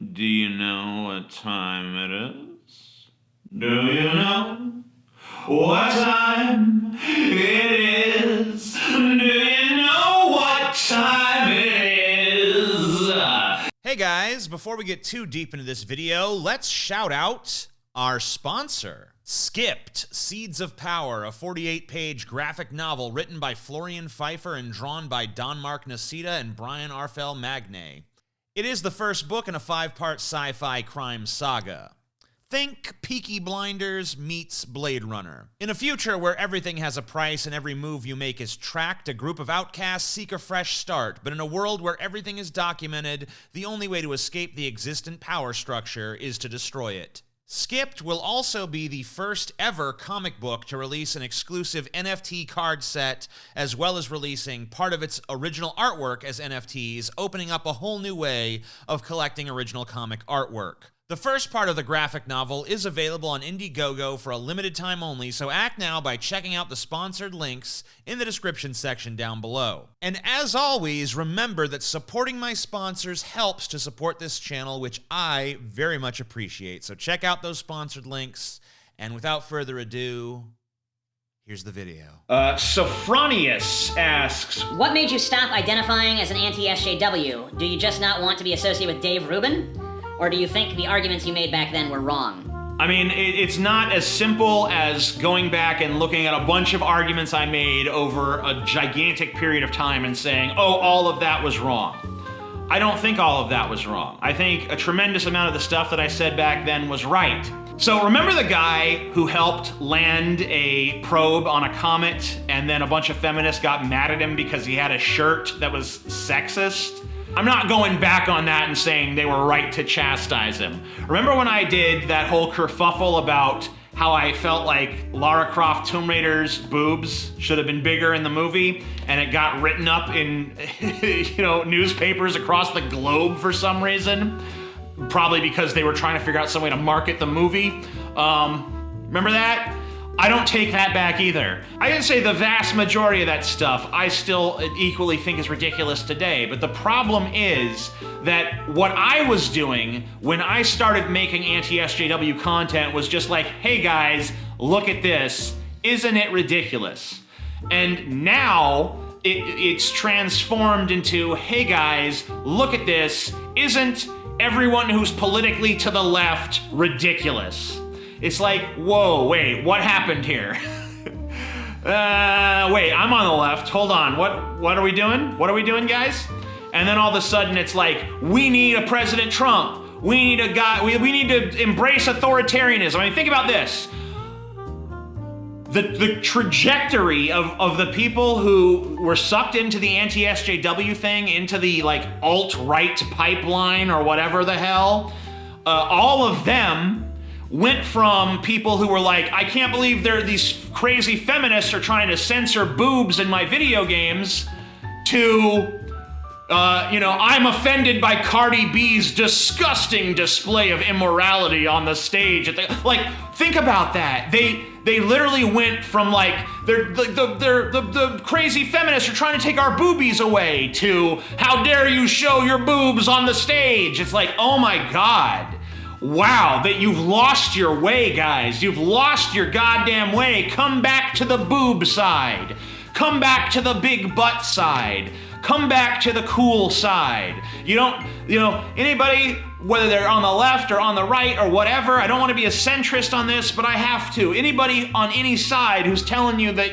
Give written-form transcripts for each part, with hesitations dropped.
Do you know what time it is? Do you know what time it is? Do you know what time it is? Hey guys, before we get too deep into this video, let's shout out our sponsor. SKIPT, Seeds of Power, a 48-page graphic novel written by Florian Pfeiffer and drawn by Don-Mark Nocita and Brian Arfel Magne. It is the first book in a 5-part sci-fi crime saga. Think Peaky Blinders meets Blade Runner. In a future where everything has a price and every move you make is tracked, a group of outcasts seek a fresh start. But in a world where everything is documented, the only way to escape the existent power structure is to destroy it. SKIPT will also be the first ever comic book to release an exclusive NFT card set, as well as releasing part of its original artwork as NFTs, opening up a whole new way of collecting original comic artwork. The first part of the graphic novel is available on Indiegogo for a limited time only, so act now by checking out the sponsored links in the description section down below. And as always, remember that supporting my sponsors helps to support this channel, which I very much appreciate. So check out those sponsored links, and without further ado, here's the video. Sophronius asks, what made you stop identifying as an anti-SJW? Do you just not want to be associated with Dave Rubin? Or do you think the arguments you made back then were wrong? I mean, it's not as simple as going back and looking at a bunch of arguments I made over a gigantic period of time and saying, oh, all of that was wrong. I don't think all of that was wrong. I think a tremendous amount of the stuff that I said back then was right. So remember the guy who helped land a probe on a comet and then a bunch of feminists got mad at him because he had a shirt that was sexist? I'm not going back on that and saying they were right to chastise him. Remember when I did that whole kerfuffle about how I felt like Lara Croft Tomb Raider's boobs should have been bigger in the movie, and it got written up in newspapers across the globe for some reason? Probably because they were trying to figure out some way to market the movie. Remember that? I don't take that back either. I can say the vast majority of that stuff I still equally think is ridiculous today, but the problem is that what I was doing when I started making anti-SJW content was just like, hey guys, look at this, isn't it ridiculous? And now it's transformed into, hey guys, look at this, isn't everyone who's politically to the left ridiculous? It's like, whoa, wait, what happened here? Wait, I'm on the left, hold on, what are we doing? What are we doing, guys? And then all of a sudden it's like, we need a President Trump. We need a guy, we need to embrace authoritarianism. I mean, think about this. The trajectory of the people who were sucked into the anti-SJW thing, into the like alt-right pipeline or whatever the hell, all of them went from people who were like, I can't believe these crazy feminists are trying to censor boobs in my video games, to, I'm offended by Cardi B's disgusting display of immorality on the stage. Like, think about that. They literally went from like, the crazy feminists are trying to take our boobies away, to, how dare you show your boobs on the stage? It's like, oh my God. Wow, that you've lost your way, guys. You've lost your goddamn way. Come back to the boob side. Come back to the big butt side. Come back to the cool side. Anybody, whether they're on the left or on the right or whatever, I don't want to be a centrist on this, but I have to. Anybody on any side who's telling you that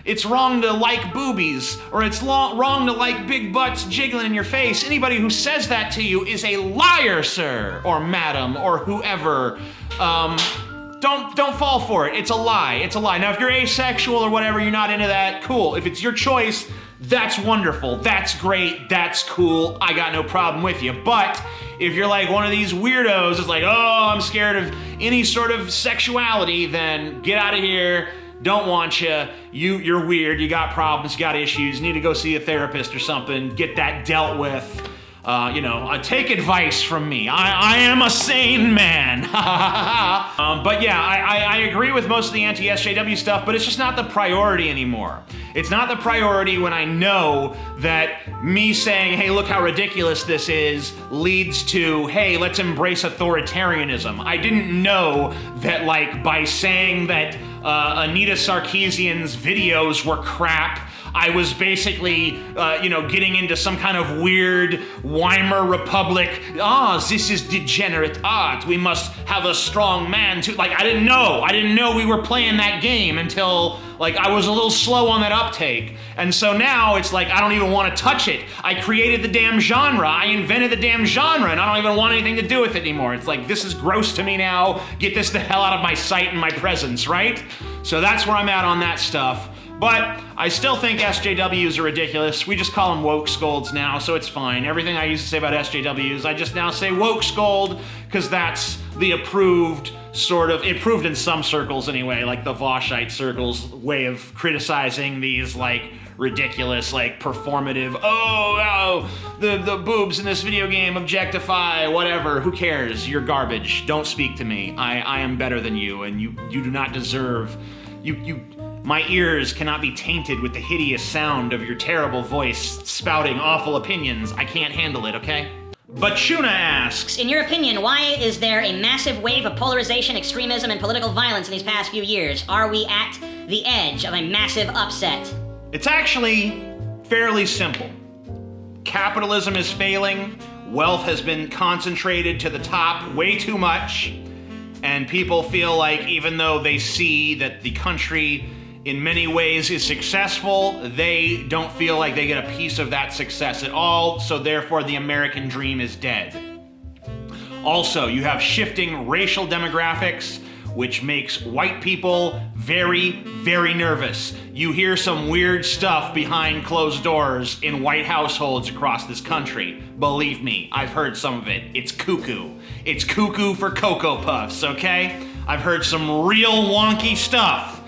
it's wrong to like boobies, or it's wrong to like big butts jiggling in your face, anybody who says that to you is a liar, sir, or madam, or whoever. Don't fall for it. It's a lie. It's a lie. Now, if you're asexual or whatever, you're not into that, cool. If it's your choice, that's wonderful. That's great. That's cool. I got no problem with you. But if you're like one of these weirdos, it's like, oh, I'm scared of any sort of sexuality, then get out of here. Don't want you. You're weird. You got problems. You got issues. You need to go see a therapist or something. Get that dealt with. Take advice from me. I am a sane man. But yeah, I agree with most of the anti-SJW stuff, but it's just not the priority anymore. It's not the priority when I know that me saying, hey, look how ridiculous this is, leads to, hey, let's embrace authoritarianism. I didn't know that, like, by saying that Anita Sarkeesian's videos were crap, I was basically, getting into some kind of weird Weimar Republic. This is degenerate art. We must have a strong man to. Like, I didn't know we were playing that game until, like, I was a little slow on that uptake. And so now it's like, I don't even want to touch it. I created the damn genre. I invented the damn genre, and I don't even want anything to do with it anymore. It's like, this is gross to me now. Get this the hell out of my sight and my presence, right? So that's where I'm at on that stuff. But I still think SJWs are ridiculous. We just call them woke scolds now, so it's fine. Everything I used to say about SJWs, I just now say woke scold, because that's the approved in some circles anyway, like the Voshite circles way of criticizing these, like, ridiculous, like, performative, the boobs in this video game objectify, whatever, who cares? You're garbage. Don't speak to me. I am better than you, and you do not deserve, my ears cannot be tainted with the hideous sound of your terrible voice spouting awful opinions. I can't handle it, okay? But Shuna asks, in your opinion, why is there a massive wave of polarization, extremism, and political violence in these past few years? Are we at the edge of a massive upset? It's actually fairly simple. Capitalism is failing, wealth has been concentrated to the top way too much, and people feel like even though they see that the country in many ways is successful, they don't feel like they get a piece of that success at all, so therefore the American dream is dead. Also, you have shifting racial demographics, which makes white people very, very nervous. You hear some weird stuff behind closed doors in white households across this country. Believe me, I've heard some of it. It's cuckoo. It's cuckoo for Cocoa Puffs, okay? I've heard some real wonky stuff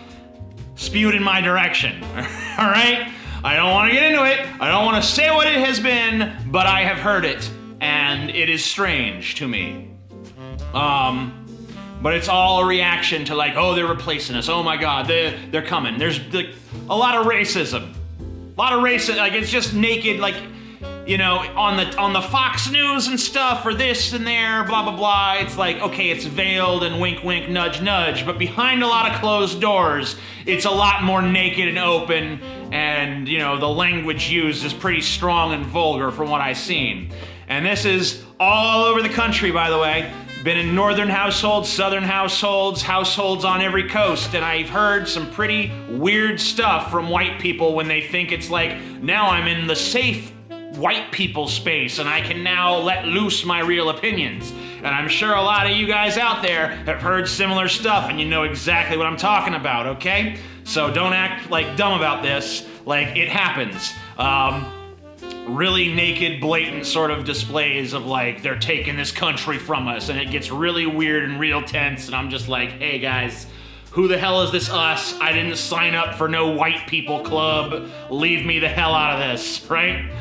spewed in my direction, all right? I don't want to get into it. I don't want to say what it has been, but I have heard it, and it is strange to me. But it's all a reaction to, like, oh, they're replacing us. Oh my God, they're coming. There's like a lot of racism. Like, it's just naked, like, on the Fox News and stuff, or this and there, blah, blah, blah. It's like, okay, it's veiled and wink, wink, nudge, nudge, but behind a lot of closed doors, it's a lot more naked and open, and, the language used is pretty strong and vulgar from what I've seen. And this is all over the country, by the way. Been in northern households, southern households, households on every coast, and I've heard some pretty weird stuff from white people when they think it's like, now I'm in the safe white people space and I can now let loose my real opinions. And I'm sure a lot of you guys out there have heard similar stuff and you know exactly what I'm talking about, okay? So don't act like dumb about this. Like, it happens. Really naked, blatant sort of displays of, like, they're taking this country from us, and it gets really weird and real tense, and I'm just like, hey guys, who the hell is this us? I didn't sign up for no white people club. Leave me the hell out of this, right?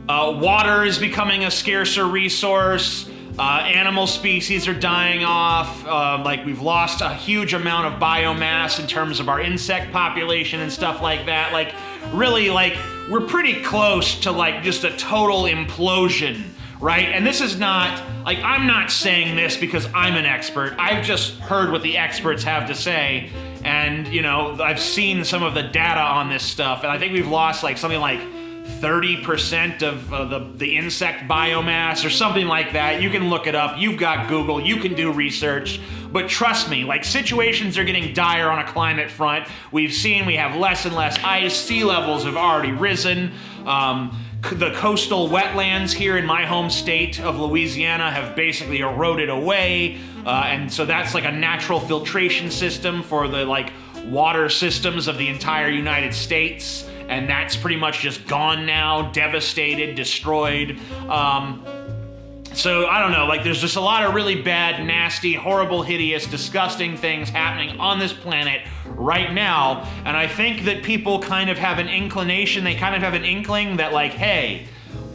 Water is becoming a scarcer resource. Animal species are dying off. Like, we've lost a huge amount of biomass in terms of our insect population and stuff like that. Like, really, like, we're pretty close to, like, just a total implosion, right? And this is not, like, I'm not saying this because I'm an expert. I've just heard what the experts have to say. And, I've seen some of the data on this stuff. And I think we've lost, like, something like 30% of the insect biomass or something like that. You can look it up. You've got Google. You can do research. But trust me, like, situations are getting dire on a climate front. We have less and less ice. Sea levels have already risen. The coastal wetlands here in my home state of Louisiana have basically eroded away. And so that's like a natural filtration system for the, like, water systems of the entire United States. And that's pretty much just gone now, devastated, destroyed. So, I don't know, like, there's just a lot of really bad, nasty, horrible, hideous, disgusting things happening on this planet right now. And I think that people kind of have an inclination, they kind of have an inkling that, like, hey,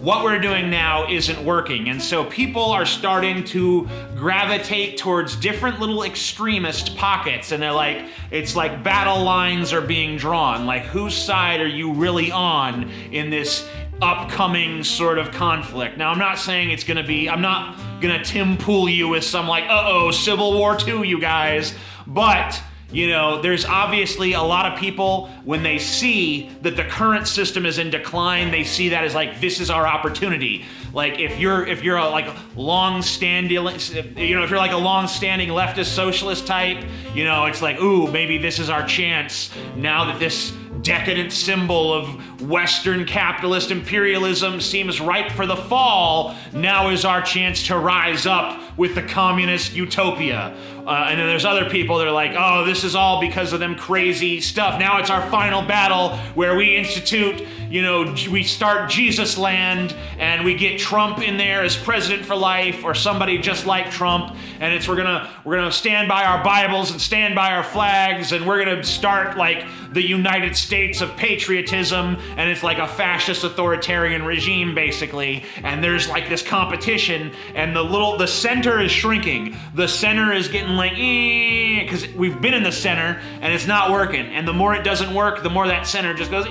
what we're doing now isn't working. And so people are starting to gravitate towards different little extremist pockets. And they're like, it's like battle lines are being drawn. Like, whose side are you really on in this upcoming sort of conflict? Now, I'm not saying it's gonna be, I'm not gonna Tim Pool you with some like, uh-oh, Civil War II, you guys. But, you know, there's obviously a lot of people, when they see that the current system is in decline, they see that as like, this is our opportunity. Like, if you're a like long-standing, you know, if you're like a long-standing leftist socialist type, you know, it's like, ooh, maybe this is our chance now that this decadent symbol of Western capitalist imperialism seems ripe for the fall. Now is our chance to rise up with the communist utopia. And then there's other people that are like, oh, this is all because of them crazy stuff. Now it's our final battle where we institute, you know, we start Jesus land and we get Trump in there as president for life, or somebody just like Trump. And it's we're gonna stand by our Bibles and stand by our flags, and we're gonna start like the United States of patriotism, and it's like a fascist authoritarian regime basically. And there's like this competition, and the center is shrinking. The center is getting like, because we've been in the center and it's not working. And the more it doesn't work, the more that center just goes,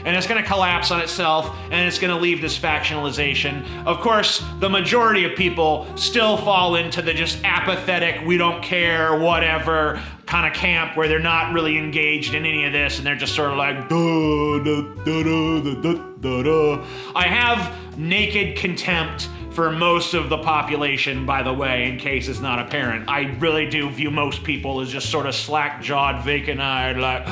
and it's going to collapse on itself, and it's going to leave this factionalization. Of course, the majority of people still fall into the just apathetic, we don't care, whatever kind of camp where they're not really engaged in any of this, and they're just sort of like, duh, duh, duh, duh, duh, duh, duh. I have naked contempt for most of the population, by the way, in case it's not apparent. I really do view most people as just sort of slack-jawed, vacant-eyed, like,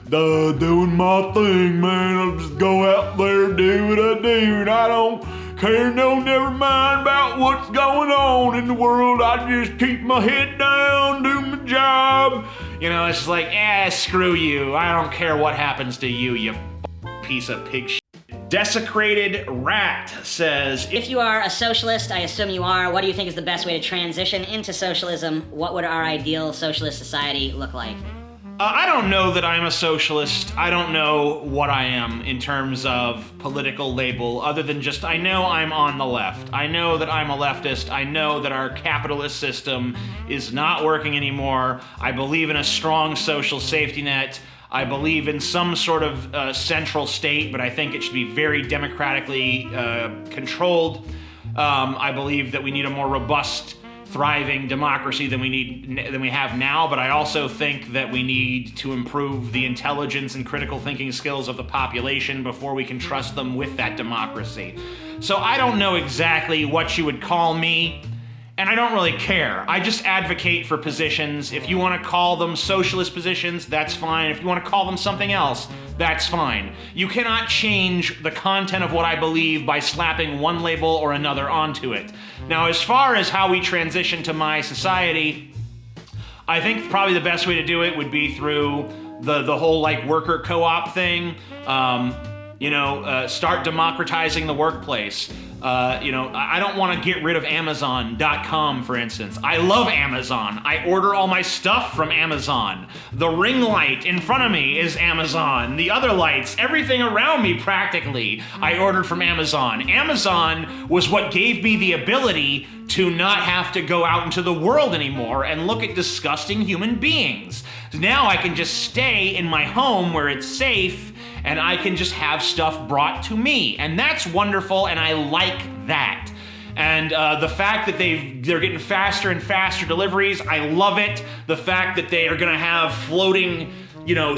doing my thing, man. I'll just go out there, do what I do, and I don't care, no, never mind about what's going on in the world. I just keep my head down, do my job. You know, it's like, screw you. I don't care what happens to you, you piece of pig shit. Desecrated Rat says, if you are a socialist, I assume you are, what do you think is the best way to transition into socialism? What would our ideal socialist society look like? I don't know that I'm a socialist. I don't know what I am in terms of political label, other than just I know I'm on the left. I know that I'm a leftist. I know that our capitalist system is not working anymore. I believe in a strong social safety net. I believe in some sort of central state, but I think it should be very democratically controlled. I believe that we need a more robust, thriving democracy than we have now, but I also think that we need to improve the intelligence and critical thinking skills of the population before we can trust them with that democracy. So I don't know exactly what you would call me, and I don't really care. I just advocate for positions. If you want to call them socialist positions, that's fine. If you want to call them something else, that's fine. You cannot change the content of what I believe by slapping one label or another onto it. Now, as far as how we transition to my society, I think probably the best way to do it would be through the whole like worker co-op thing. Start democratizing the workplace. I don't want to get rid of Amazon.com, for instance. I love Amazon. I order all my stuff from Amazon. The ring light in front of me is Amazon. The other lights, everything around me practically, I ordered from Amazon. Amazon was what gave me the ability to not have to go out into the world anymore and look at disgusting human beings. Now I can just stay in my home where it's safe, and I can just have stuff brought to me. And that's wonderful, and I like that. And the fact that they're getting faster and faster deliveries, I love it. The fact that they are gonna have floating,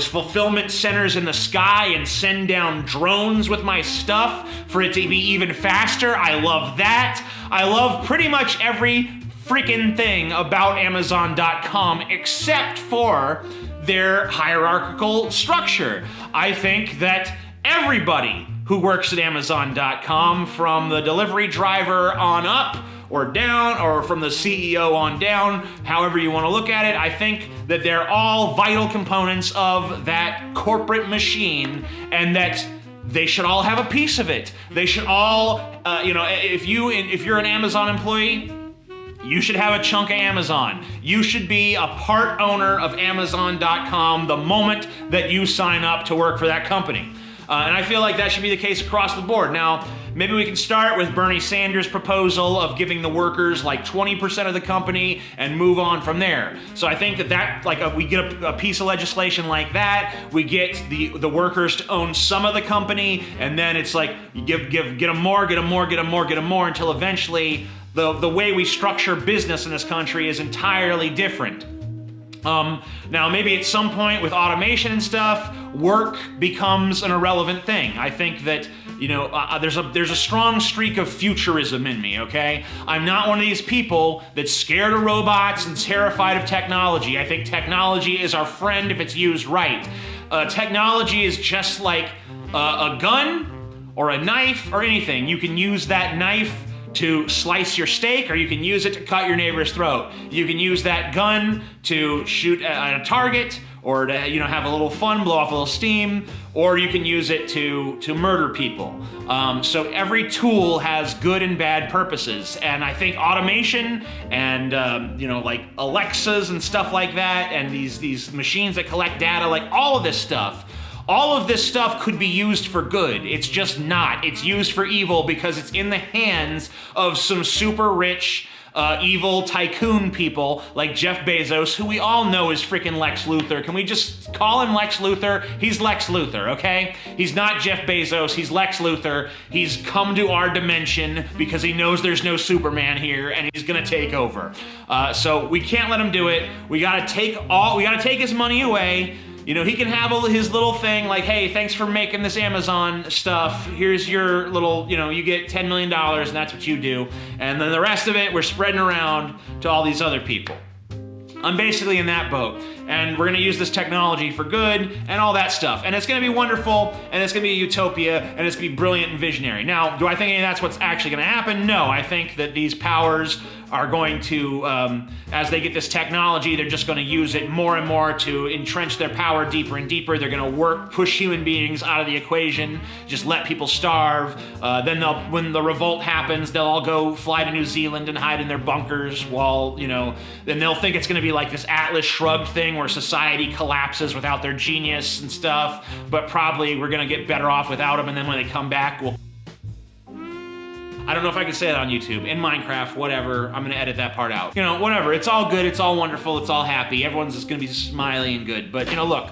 fulfillment centers in the sky and send down drones with my stuff for it to be even faster, I love that. I love pretty much every freaking thing about Amazon.com except for their hierarchical structure. I think that everybody who works at Amazon.com, from the delivery driver on up or down, or from the CEO on down, however you want to look at it, I think that they're all vital components of that corporate machine, and that they should all have a piece of it. They should all, if you're an Amazon employee, You should have a chunk of Amazon. You should be a part owner of Amazon.com the moment that you sign up to work for that company. And I feel like that should be the case across the board. Now, maybe we can start with Bernie Sanders' proposal of giving the workers like 20% of the company and move on from there. So I think that we get a piece of legislation like that, we get the workers to own some of the company, and then it's like you get them more, until eventually the way we structure business in this country is entirely different. Now, maybe at some point with automation and stuff, work becomes an irrelevant thing. I think that, there's a strong streak of futurism in me, okay? I'm not one of these people that's scared of robots and terrified of technology. I think technology is our friend if it's used right. Technology is just like a gun or a knife or anything. You can use that knife to slice your steak, or you can use it to cut your neighbor's throat. You can use that gun to shoot at a target, or to have a little fun, blow off a little steam, or you can use it to murder people. So every tool has good and bad purposes, and I think automation and like Alexas and stuff like that, and these machines that collect data, like all of this stuff could be used for good. It's just not. It's used for evil because it's in the hands of some super rich, evil tycoon people like Jeff Bezos, who we all know is freaking Lex Luthor. Can we just call him Lex Luthor? He's Lex Luthor, okay? He's not Jeff Bezos, he's Lex Luthor. He's come to our dimension because he knows there's no Superman here, and he's gonna take over. So we can't let him do it. We gotta take his money away. He can have his little thing like, hey, thanks for making this Amazon stuff. Here's your little, you get $10 million and that's what you do. And then the rest of it, we're spreading around to all these other people. I'm basically in that boat. And we're gonna use this technology for good and all that stuff. And it's gonna be wonderful, and it's gonna be a utopia, and it's gonna be brilliant and visionary. Now, do I think any of that's what's actually gonna happen? No, I think that these powers are going to, as they get this technology, they're just gonna use it more and more to entrench their power deeper and deeper. They're gonna push human beings out of the equation, just let people starve. Then when the revolt happens, they'll all go fly to New Zealand and hide in their bunkers while, then they'll think it's gonna be like this Atlas Shrugged thing where society collapses without their genius and stuff, but probably we're gonna get better off without them, and then when they come back, I don't know if I can say that on YouTube. In Minecraft, whatever, I'm gonna edit that part out. Whatever, it's all good, it's all wonderful, it's all happy, everyone's just gonna be smiley and good, but look,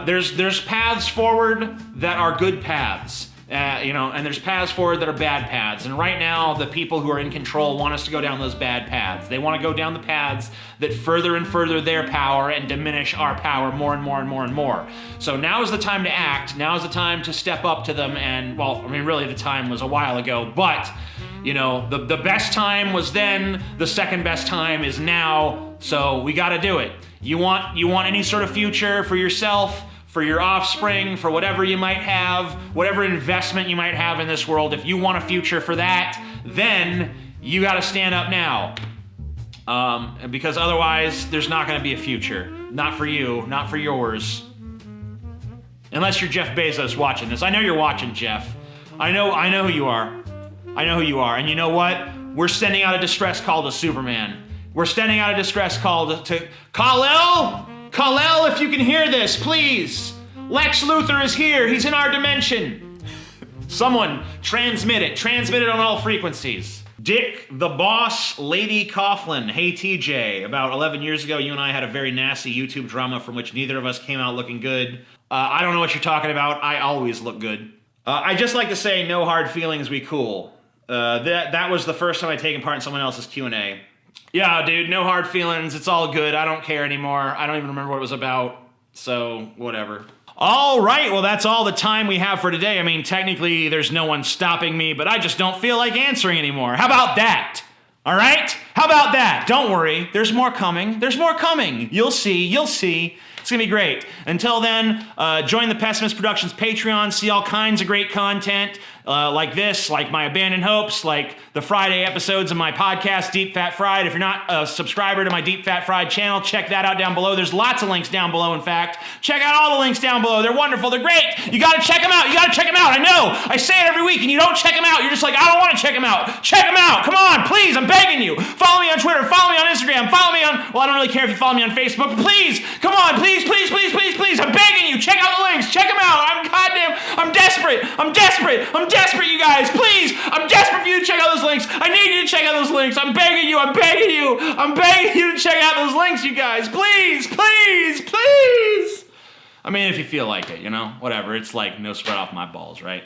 there's paths forward that are good paths. And there's paths forward that are bad paths. And right now, the people who are in control want us to go down those bad paths. They want to go down the paths that further and further their power and diminish our power more and more and more and more. So now is the time to act. Now is the time to step up to them. And, really the time was a while ago, but, the best time was then, the second best time is now, so we got to do it. You want any sort of future for yourself, for your offspring, for whatever you might have, whatever investment you might have in this world, if you want a future for that, then you gotta stand up now. Because otherwise, there's not gonna be a future. Not for you, not for yours. Unless you're Jeff Bezos watching this. I know you're watching, Jeff. I know who you are. I know who you are. And you know what? We're sending out a distress call to Superman. We're sending out a distress call to Kal-El! Kal-El, if you can hear this, please. Lex Luthor is here. He's in our dimension. Someone transmit it. Transmit it on all frequencies. Dick the Boss Lady Coughlin. Hey, TJ. About 11 years ago, you and I had a very nasty YouTube drama from which neither of us came out looking good. I don't know what you're talking about. I always look good. I just like to say no hard feelings, we cool. That was the first time I'd taken part in someone else's Q&A. Yeah, dude, no hard feelings. It's all good. I don't care anymore. I don't even remember what it was about. So, whatever. All right, well, that's all the time we have for today. I mean, technically, there's no one stopping me, but I just don't feel like answering anymore. How about that? All right? How about that? Don't worry. There's more coming. There's more coming. You'll see. You'll see. It's gonna be great. Until then, join the Pessimist Productions Patreon, see all kinds of great content. like this, like my Abandoned Hopes, like the Friday episodes of my podcast, Deep Fat Fried. If you're not a subscriber to my Deep Fat Fried channel, check that out down below. There's lots of links down below, in fact. Check out all the links down below. They're wonderful. They're great. You got to check them out. You got to check them out. I know. I say it every week, and you don't check them out. You're just like, I don't want to check them out. Check them out. Come on, please. I'm begging you. Follow me on Twitter. Follow me on Instagram. Follow me on, well, I don't really care if you follow me on Facebook, but please, come on, please, please, please, please, please. I'm begging you. Check out the links. Check them out. I'm desperate. I'm desperate, you guys. Please. I'm desperate for you to check out those links. I need you to check out those links. I'm begging you. I'm begging you to check out those links, you guys. Please, please, please. I mean, if you feel like it, you know, whatever. It's like no sweat off my balls, right?